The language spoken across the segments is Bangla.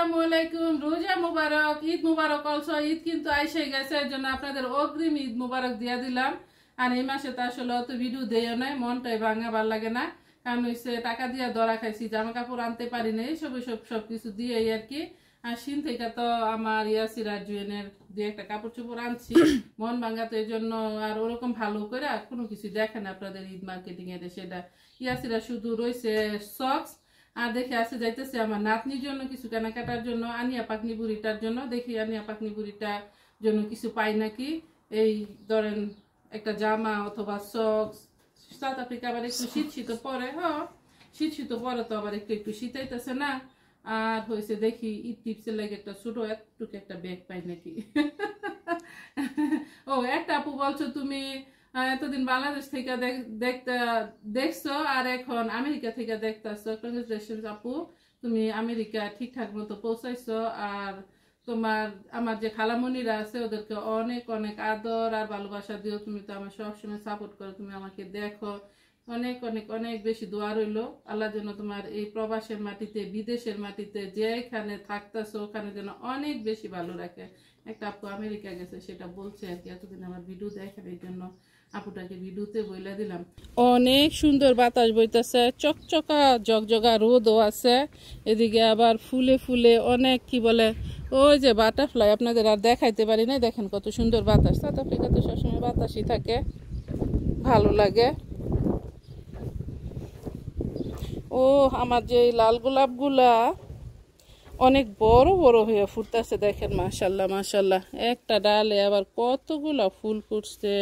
আসসালামু আলাইকুম, রোজা মুবারক, ঈদ মুবারক। অলসো ঈদ কিন্তু আইসে গেছে, এর জন্য আপনাদের অগ্রিম ঈদ মুবারক দিয়া দিলাম। আর এই মাসে তো আসলে অত ভিডিও দেয় নাই, মনটাই ভাঙা ভাল লাগে না, কারণ হচ্ছে টাকা দিয়া ধরা খাইছি, জামা কাপড় আনতে পারি না, এইসব সবকিছু দিয়ে আর কি। আর সিন থেকে তো আমার ইয়াসিরা জুয়েনের দিয়ে একটা কাপড় চোপড় আনছি, মন ভাঙা, তো এই জন্য আর ওরকম ভালো করে আর কোনো কিছু দেখেন আপনাদের ঈদ মার্কেটিং এর। সেটা ইয়াসিরা শুধু রয়েছে সক্স, আর দেখে আসে যাইতেছে আমার নাতনির জন্য কিছু কেনাকাটার জন্য, আনিয়া পাকনি বুড়িটার জন্য। দেখি আনিয়া পাকনি বুড়িটার জন্য কিছু পাই নাকি, এই ধরেন একটা জামা অথবা সক্স। সাউথ আফ্রিকা আবার একটু শীত পরে, শীত পরে তো আবার একটু শীতাইতেছে না। আর হয়েছে দেখি ঈদ টিপসের লাগে একটা ছোট একটুকু একটা ব্যাগ পাই নাকি। ও একটা আপু বলছো তুমি এতদিন বাংলাদেশ থেকে দেখছো আর এখন আমেরিকা থেকে দেখতেছো। কংগ্রেচুলেশন আপু, তুমি আমেরিকা ঠিকঠাক মতো পৌঁছাইছো। আর তোমার আমার যে খালামণিরা আছে ওদেরকে অনেক অনেক আদর আর ভালোবাসা দিও। তুমি তো আমার সবসময় সাপোর্ট করো, তুমি আমাকে দেখো। অনেক অনেক অনেক বেশি দোয়া রইলো, আল্লাহ যেন তোমার এই প্রবাসের মাটিতে, বিদেশের মাটিতে যেখানে থাকতেছো ওখানে যেন অনেক বেশি ভালো রাখে। একটা আপু আমেরিকা গেছে, সেটা বলছে আর কি, এতদিন আমার ভিডিও দেখেন, এই জন্য আপুটাকে ভিডিওতে বইলা দিলাম। অনেক সুন্দর বাতাস বইতেছে, চকচকা জগজগা রোদও আছে, এদিকে আবার ফুলে ফুলে অনেক কি বলে ওই যে বাটারফ্লাই, আপনাদের আর দেখাইতে পারি না। দেখেন কত সুন্দর বাতাস, সাউথ আফ্রিকাতে সবসময় বাতাসই থাকে, ভালো লাগে। ও আমার যে লাল গোলাপগুলা অনেক বড় বড় হয়ে ফুটতেছে, দেখেন মাশাল্লাহ মাশাল্লাহ। একটা ডালে আবার কতগুলা ফুল ফুটছে।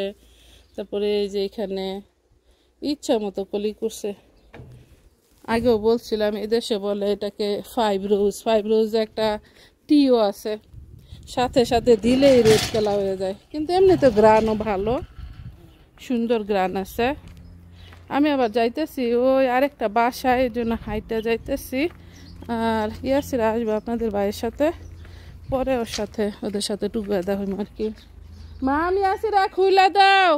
তারপরে এই যে এখানে ইচ্ছা মতো কলি করছে। আগেও বলছিলাম এদেশে বলে এটাকে ফাইভ রোজ একটা টিও আছে, সাথে সাথে দিলেই রেড কালার হয়ে যায়। কিন্তু এমনি তো গ্রানও ভালো, সুন্দর গ্রান আছে। আমি আবার যাইতেছি ওই আরেকটা বাসায়, এই জন্য হাইটা যাইতেছি। আর ইয়াসিরা আসবে আপনাদের ভাইয়ের সাথে, পরে ওদের সাথে টুকরা হইম আর কি। মা আমি ইয়াসিরা খুইলা দাও।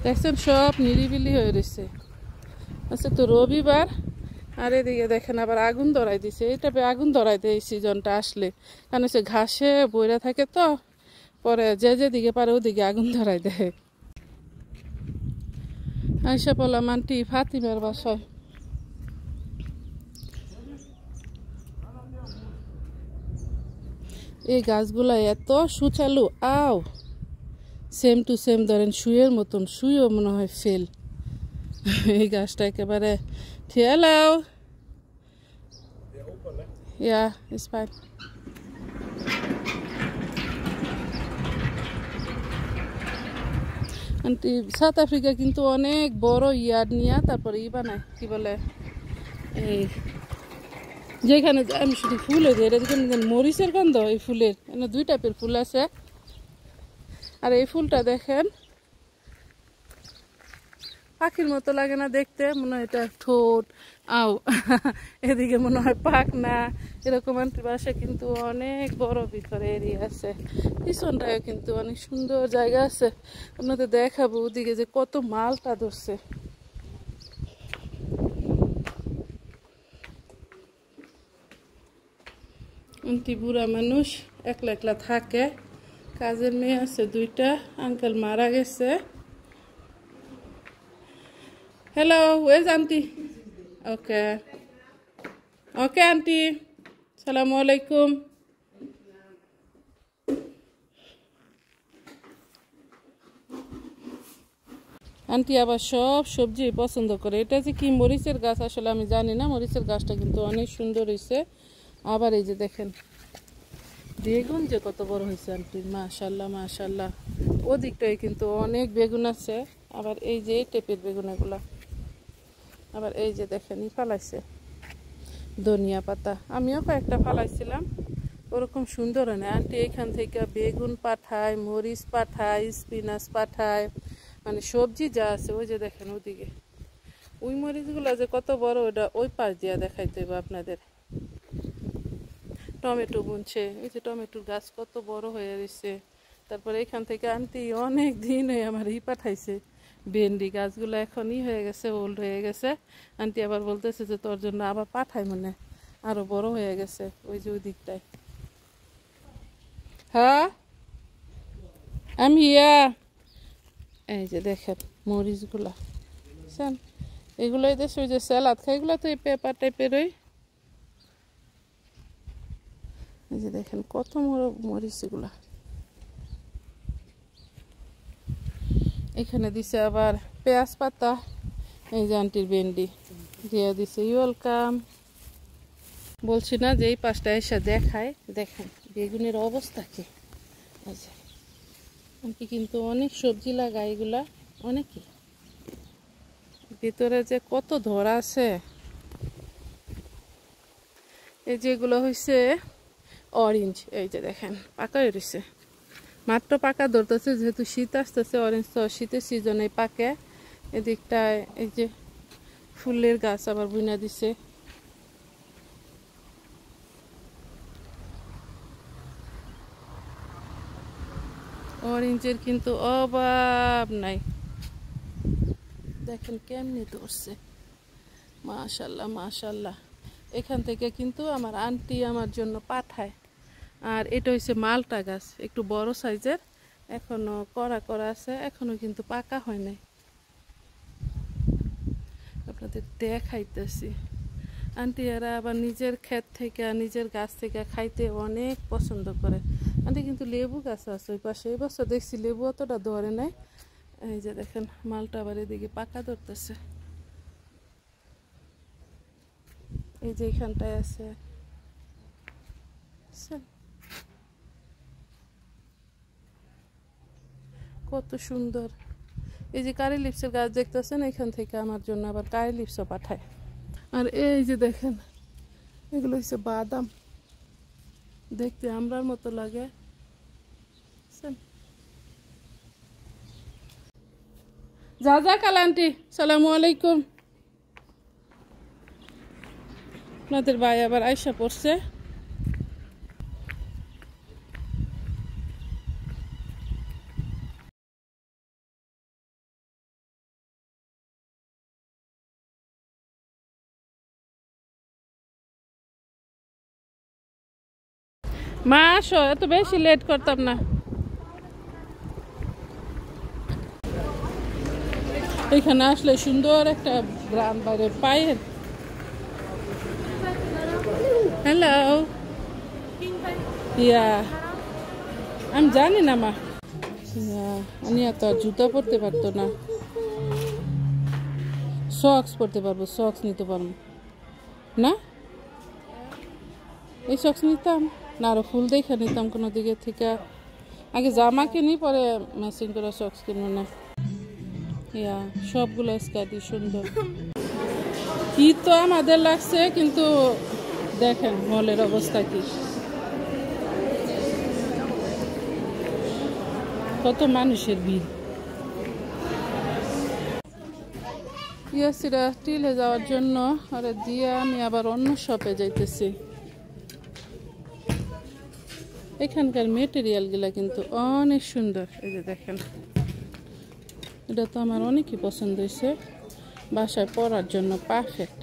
দেখছেন সব নিরিবিলি হয়ে রয়েছে, আচ্ছা তো রবিবার। আর এদিকে দেখেন আবার আগুন ধরাই দিছে, এটা আগুন ধরাই দেয় এই সিজনটা আসলে, কারণ হচ্ছে ঘাসে বইরা থাকে তো, পরে যেদিকে পারে ওদিকে আগুন ধরাই দেয়। আইসা পড়লাম আন্টি ফাতিমার বাসায়। এই গাছগুলা এত সুচালু, আও সেম টু সেম ধরেন শুয়ের মতন, শুয়েও মনে হয় ফেল। এই গাছটা একেবারে ঠেলাও। Yeah it's fine. Aunty South Africa কিন্তু অনেক বড় ইয়ার্ড নিয়ে তারপরে বানায়, কি বলে এই যেখানে আমি শুধু ফুল হয়ে যায়, এটা যেখানে মরিচের গন্ধ, এই ফুলের এখানে দুই টাইপের ফুল আছে। আর এই ফুলটা দেখেন পাখির মতো লাগে না দেখতে, মনে হয় এটা ঠোঁট, আও এদিকে মনে হয় পাক না, এরকম। আন্টির বাসা কিন্তু অনেক বড় ভিতরে এরিয়া আছে, পিছনটায় কিন্তু অনেক সুন্দর জায়গা আছে, আপনাদের দেখাবো। ওদিকে যে কত মালটা ধরছে। আন্টি বুড়া মানুষ, একলা একলা থাকে, কাজের মেয়ে আছে দুইটা, আঙ্কেল মারা গেছে। হ্যালো, ওয়েজ আন্টি? ওকে ওকে আন্টি, সালামু আলাইকুম। আন্টি আবার সব সবজি পছন্দ করে। এটা যে কি মরিচের গাছ আসলে আমি জানি না, মরিচের গাছটা কিন্তু অনেক সুন্দর হয়েছে। আবার এই যে দেখেন বেগুন যে কত বড় হয়েছে আন্টি, মাশাল্লাহ মাশাল্লাহ। ওদিকটায় কিন্তু অনেক বেগুন আছে, আবার এই যে টেপের বেগুন এগুলা। আবার এই যে দেখেন ফালাইছে ধনিয়া পাতা, আমিও কয়েকটা ফালাইছিলাম, ওরকম সুন্দর হয় না। আন্টি এখান থেকে বেগুন পাঠায়, মরিচ পাঠায়, স্পিনাচ পাঠায়, মানে সবজি যা আছে। ওই যে দেখেন ওদিকে ওই মরিচগুলা যে কত বড়, ওটা ওই পাশ দিয়া দেখাইতে হবে আপনাদের। টমেটো বুনছে, এই যে টমেটোর গাছ কত বড় হয়ে রয়েছে। তারপরে এখান থেকে আন্টি অনেক দিন হয়ে আমার পাঠাইছে ভেন্ডি গাছগুলো এখনই হয়ে গেছে, ওল্ড হয়ে গেছে। আন্টি আবার বলতেছে যে তোর জন্য আবার পাঠাই, মনে আরো বড় হয়ে গেছে ওই যে ওই দিকটায়। হ্যাঁ আমি এই যে দেখেন মরিচগুলা, বুঝছেন, এগুলো দেশে ওই যে স্যালাদ খাই, এগুলো তো এই পেপার টাইপেরই। এই যে দেখেন কত মরিচ এগুলা। এখানে দিছে আবার পেঁয়াজ পাতা। এই যে আন্টির ভেন্ডি দিয়ে দিছে। ওয়েলকাম। বলছি না যে এই পাশটা এসে দেখায়, দেখেন বেগুনের অবস্থা কি। আচ্ছা আন্টি কিন্তু অনেক সবজি লাগায়, এগুলা অনেকই, ভিতরে যে কত ধরা আছে। এই যেগুলো হয়েছে অরেঞ্জ, এই যে দেখেন পাকা রয়েছে, মাত্র পাকা ধরতেছে, যেহেতু শীত আসতেছে, অরেঞ্জ তো শীতের সিজনে পাকে। এদিকটায় এই যে ফুলের গাছ আবার বুনা দিছে। অরেঞ্জের কিন্তু অভাব নাই, দেখেন কেমনি ধরছে, মাশাল্লাহ মাশাল্লাহ। এখান থেকে কিন্তু আমার আন্টি আমার জন্য পাঠায়। আর এটা হচ্ছে মালটা গাছ, একটু বড় সাইজের, এখনো কড়া করা আছে, এখনো কিন্তু পাকা হয় নাই। আপনাদের দেখাইতেছি। আন্টি এরা আবার নিজের ক্ষেত থেকে, নিজের গাছ থেকে খাইতে অনেক পছন্দ করে। আন্টি কিন্তু লেবু গাছ আছে ওই পাশে, এই বছর দেখছি লেবু অতটা ধরে নাই। এই যে দেখেন মালটা আবার এদিকে পাকা ধরতেছে, এই যে এখানটায় আছে। কত সুন্দর। এই যে কারি লিপসের গাছ দেখতেছেন, এখান থেকে আমার জন্য আবার কারি লিপসও পাঠায়। আর এই যে দেখেন এগুলো হচ্ছে বাদাম, দেখতে আমরার মতো লাগে। যা যা কাল আন্টি, সালামু আলাইকুম। আপনাদের ভাই আবার আয়সা পড়ছে। মা আসো, এত বেশি লেট করতাম না। এখানে আসলে সুন্দর একটা গ্রাম বাইরে পায়ের। হ্যালো, ইয়া আমি জানি না মা, আমি তো আর জুতা পরতে পারতো না, সক্স পরতে পারবো, সক্স নিতে পারবো না। এই সক্স নিতাম না, আরো ফুল দেখে নিতাম কোনো দিকে থেকে। আগে জামা কিনি, পরে ম্যাচিং করে সক্স কিনবো না। ইয়া সবগুলো স্কার্টই সুন্দর। কি তো আমাদের লাগছে, কিন্তু দেখেন মলের অবস্থা কি, কত মানুষের ভিড়। ইয়াসিরা টিলে যাওয়ার জন্য আরে দিয়ে আমি আবার অন্য শপে যাইতেছি। এখানকার মেটেরিয়াল গুলা কিন্তু অনেক সুন্দর। এই যে দেখেন, এটা তো আমার অনেকই পছন্দ হয়েছে, বাসায় পরার জন্য পারফেক্ট।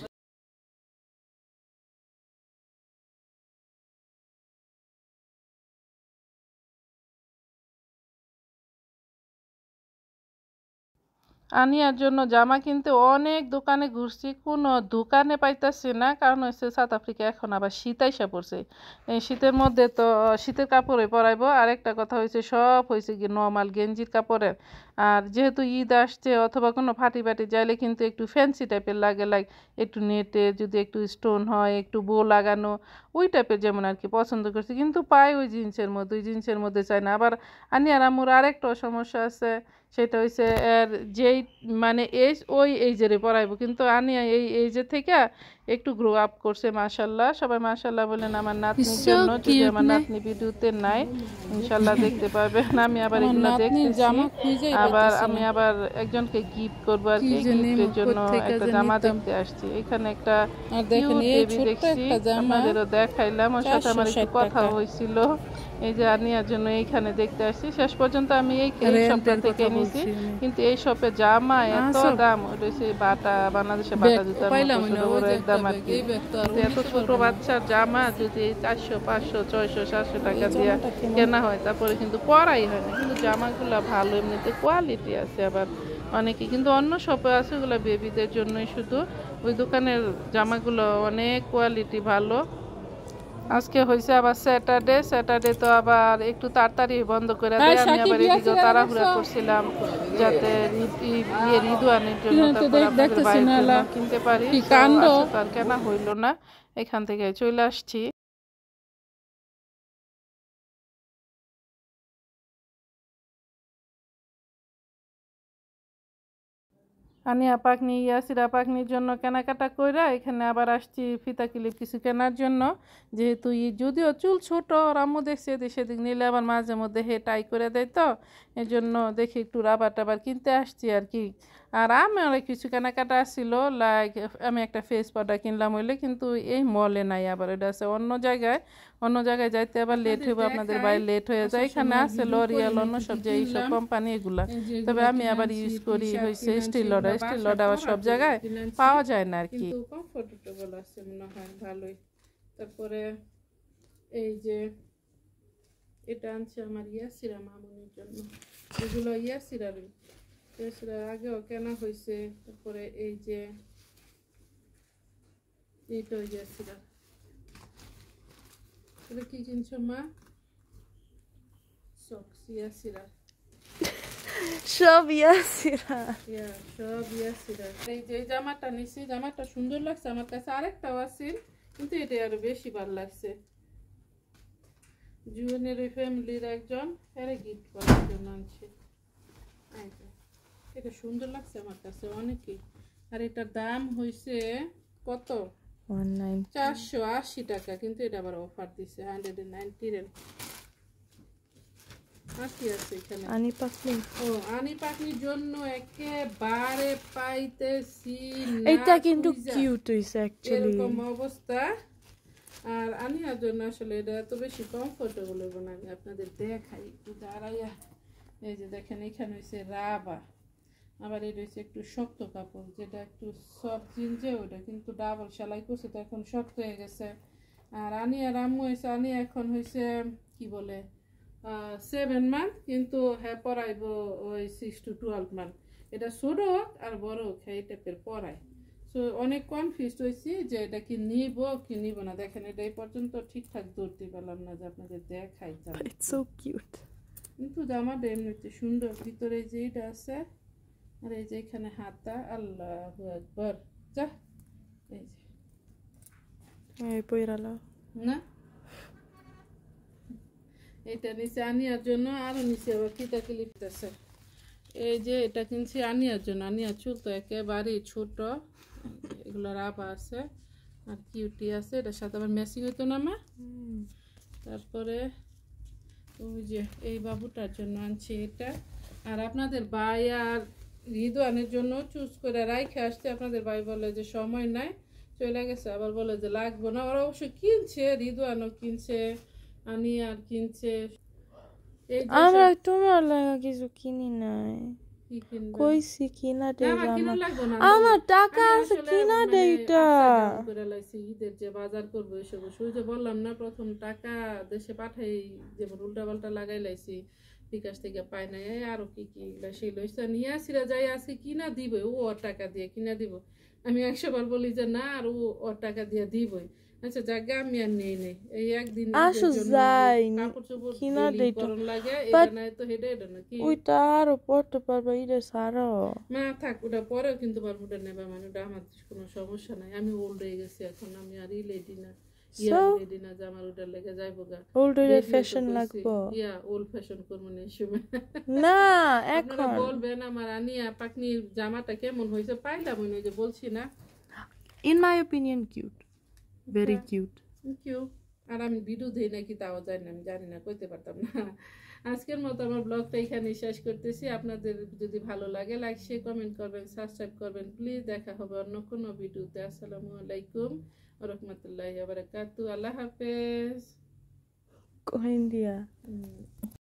আনিয়ার জন্য জামা কিনতে অনেক দোকানে ঘুরছি, কোনো দোকানে পাইতেছি না। কারণ হচ্ছে সাউথ আফ্রিকা এখন আবার শীত আইসা পড়ছে, এই শীতের মধ্যে তো শীতের কাপড়ে পরাইবো। আর একটা কথা হয়েছে, সব হয়েছে কি নর্মাল গেঞ্জির কাপড়ের। আর যেহেতু ঈদ আসছে অথবা কোনো পার্টি যাইলে কিন্তু একটু ফ্যান্সি টাইপের লাগে, লাইক একটু নেটে যদি একটু স্টোন হয়, একটু বো লাগানো, ওই টাইপের যেমন আর কি পছন্দ করছি। কিন্তু পাই ওই জিন্সের মধ্যে, ওই জিন্সের মধ্যে চাই না। আবার আনিয়ার আম্মুর আরেকটা সমস্যা আছে, সেটা হচ্ছে এর যেই মানে এজ ওই এইজেরে পড়াইবো, কিন্তু আনিয়া এই এইজের থেকে একটু গ্রো আপ করছে। মাশাল্লাহ, সবাই মাশাল্লাহ বলেন আমার নাতনির জন্য। যদি আমার নাতনি ভিডিওতে নাই, ইনশাল্লাহ দেখতে পারবেন। আমি আবার এগুলো দেখতেছি, আবার আমি আবার একজনকে গিফট করবো আর কি, গিফটের জন্য একটা জামা দেখতে আসছি। এখানে একটা কিউট বেবি দেখছি, আপনাদেরও দেখাইলাম, ওর সাথে আমার একটু কথা হয়েছিল। এই যে আনিয়ার জন্য এইখানে দেখতে আসছি, শেষ পর্যন্ত আমি এই শপটা থেকে নিয়েছি, কিন্তু এই শপে জামা এত দাম রয়েছে, বাটা বাংলাদেশে বাটা জুতার মতো বড় একদম আর কি। এত ছোট বাচ্চার জামা যদি 400 500 600 700 টাকা দিয়ে কেনা হয়, তারপরে কিন্তু পরাই হয় না, কিন্তু জামাগুলো ভালো, এমনিতে কোয়ালিটি আছে। আবার অনেকে কিন্তু অন্য শপে আছে ওগুলো বেবিদের জন্যই শুধু, ওই দোকানের জামাগুলো অনেক কোয়ালিটি ভালো। আজকে হয়েছে আবার স্যাটারডে তো আবার একটু তাড়াতাড়ি বন্ধ করে দেয়। আমি আবার এদিকে তাড়াহুড়া করছিলাম যাতে রিদওয়ানের জন্য তারপর আপনাদের বাইরের জন্য কিনতে পারি, তার কেনা হইল না, এখান থেকে চলে আসছি। আনিয়া পাকনি ইয়াসিরা পাকনির জন্য কেনাকাটা কইরা এখানে আবার আসছি ফিতা ক্লিপ কিছু কেনার জন্য, যেহেতু যদিও চুল ছোট, আর আম্মু দেখছে এদিক সেদিক নিলে আবার মাঝে মধ্যে হে টাই করে দেয়, তো এই জন্য দেখি একটু রাবার টাবার কিনতে আসছি আর কি। আর আমার কিছু কেনাকাটা আসছিল, লাইক আমি একটা ফেস পাউডার কিনলাম হইলে, কিন্তু এই মলে নাই, আবার এটা আছে অন্য জায়গায় যাইতে আবার লেট হইব, আপনাদের বাইরে লেট হয়ে যায়। এখানে আছে লরিয়াল, অন্য সব যে এইসব কোম্পানি এগুলা, তবে আমি আবার ইউজ করি হয়েছে স্টিল লডা আবার সব জায়গায় পাওয়া যায় না আর কি, কমফোর্টেবল আছে মনে হয় ভালোই। তারপরে এই যে এটা আনছে আমার ইয়াসিরা মামুনির জন্য, এগুলো ইয়াসিরার আগেও কেনা হয়েছে। তারপরে এই যে এইটা ইয়াসিরা, এটা কি কিনছো মা? সক্স ইয়াসিরা, সব ইয়াসিরা, সব ইয়াসিরা। এই যে জামাটা নিছি, জামাটা সুন্দর লাগছে আমার কাছে, আরেকটাও আছে কিন্তু এটা আরো বেশি ভালো লাগছে। জুয়েনের ওই ফ্যামিলির একজন এর গিফট করার জন্য আনছে, এটা সুন্দর লাগছে আমার কাছে অনেকই। আর এটার দাম হয়েছে কত? 480 টাকা, কিন্তু এটা আবার অফার দিছে 190 এর। আছে এখানে আনি পাকনির জন্য একেবারে পাইতেছি না, এটা কিন্তু কিউট হইছে অ্যাকচুয়ালি, এরকম অবস্থা। আর আনিয়ার জন্য আসলে এটা এত বেশি কমফোর্টেবল হবে না, আমি আপনাদের দেখাই একটু দাঁড়াইয়া। এই যে দেখেন এখানে হয়েছে রাবা, আবার এটা হচ্ছে একটু শক্ত কাপড়, যেটা একটু সফট জিন্সে ওটা কিন্তু ডাবল সেলাই করছে, তো এখন শক্ত হয়ে গেছে। আর আনিয়ার আম্মু হয়েছে, আনিয়া এখন হয়েছে কি বলে 7 মান্থ, কিন্তু হ্যাঁ পড়াইব ওই 6 to 12 মান্থ। এটা ছোট হোক আর বড় হোক এই টাইপের পড়ায়। সো অনেক কনফিউজড হয়েছি যে এটা কি নিব কি নিব না। দেখেন এটা এই পর্যন্ত ঠিকঠাক ধরতে পারলাম না যে আপনাদের দেখাই, কিন্তু জামাটা এমনিতে সুন্দর, ভিতরে যে এটা আছে আর এই যে এখানে হাতা, আল্লাহু আকবার, যা এই যে না এটা নিচে আনিয়ার জন্য, আরো নিচে আবার ফিতা ক্লিপ আছে। এই যে এটা কিনছি আনিয়ার জন্য, আনিয়ার চুল তো একেবারে ছোট, এগুলো রাবা আছে আর কিউটি আছে, এটার সাথে আবার ম্যাচিং হইতো না মা। তারপরে ওই যে এই বাবুটার জন্য আনছি এটা। আর আপনাদের ভাই আর রিদওয়ানের জন্য চুজ করে রাইখে আসতে, আপনাদের ভাই বলে যে সময় নাই চলে গেছে, আবার বলে যে লাগবে না। ওরা অবশ্য কিনছে, রিদওয়ানও কিনছে, আনিয়ার কিনছে। আমরা তোমার লাগা কিছু কিনি নাই, কইছি কিনা দেই, আমার টাকা আছে কিনা দেই। এটা ঈদের যে বাজার করবো এসব যে বললাম না, প্রথম টাকা দেশে পাঠাই যেমন উল্টা পাল্টা লাগাই লাইছি, বিকাশ থেকে পাই নাই, আরো কি কি সেই লইছে নিয়ে আসিরা যাই আজকে কিনা দিব, ও ওর টাকা দিয়ে কিনা দিব। আমি 100 বার বলি যে না, আর ও ওর টাকা দিয়ে দিবই। আচ্ছা জায়গা আমি আর নেই নেই, এই একদিন কাপড় চোপড় কিনা দেই লাগে, এটা নাই তো হেডে এটা না কি ওইটা আরো পড়তে পারবা, এটা সারো না থাক, ওটা পরেও কিন্তু পারবো, ওটা নেবা মানে ওটা আমার কোনো সমস্যা নাই। আমি ওল্ড হয়ে গেছি এখন, আমি আর লেডি না, লেডি না যে আমার ওটা লেগে যাইবো গা, ওল্ড ফ্যাশন লাগবো, ওল্ড ফ্যাশন করবো না এই সময় না। এখন বলবেন আমার আনিয়া পাকনির জামাটা কেমন হয়েছে, পাইলাম ওই যে বলছি না, in my opinion cute, very cute. আর আমি ভিডিও দিই নাকি তাও জানি না, আমি জানি না, কইতে পারতাম না। আজকের মতো আমার ব্লগটা এখানে শেষ করতেছি। আপনাদের যদি ভালো লাগে লাইক শেয়ার কমেন্ট করবেন, সাবস্ক্রাইব করবেন প্লিজ। দেখা হবে অন্য কোনো ভিডিওতে। আসসালামু আলাইকুম ওয়া রাহমাতুল্লাহি ওয়া বারাকাতুহু। আল্লাহ হাফেজ। ইন্ডিয়া